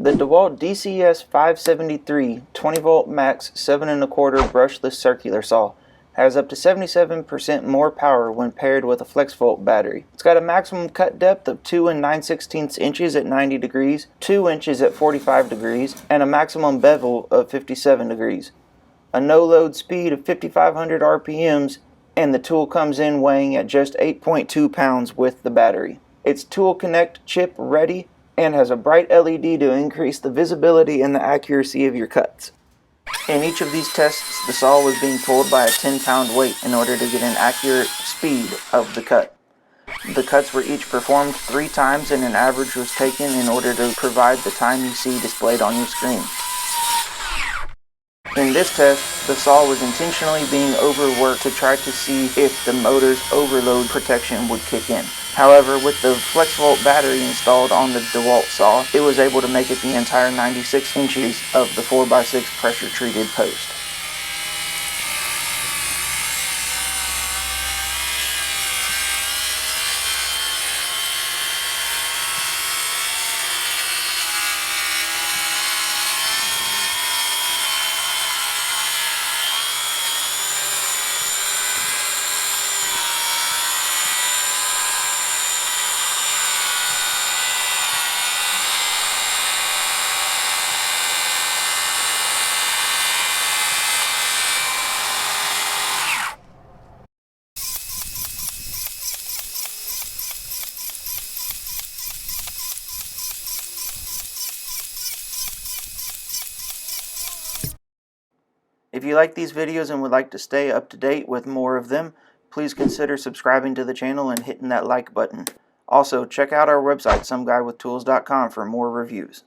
The DeWalt DCS573 20V max 7 1/4 brushless circular saw has up to 77% more power when paired with a FLEXVOLT battery. It's got a maximum cut depth of 2 9/16 inches at 90 degrees, 2 inches at 45 degrees, and a maximum bevel of 57 degrees. A no-load speed of 5,500 RPMs, and the tool comes in weighing at just 8.2 pounds with the battery. It's Tool Connect chip ready and has a bright LED to increase the visibility and the accuracy of your cuts. In each of these tests, the saw was being pulled by a 10-pound weight in order to get an accurate speed of the cut. The cuts were each performed 3 times and an average was taken in order to provide the time you see displayed on your screen. In this test, the saw was intentionally being overworked to try to see if the motor's overload protection would kick in. However, with the FLEXVOLT battery installed on the DeWalt saw, it was able to make it the entire 96 inches of the 4x6 pressure-treated post. If you like these videos and would like to stay up to date with more of them, please consider subscribing to the channel and hitting that like button. Also, check out our website, someguywithtools.com, for more reviews.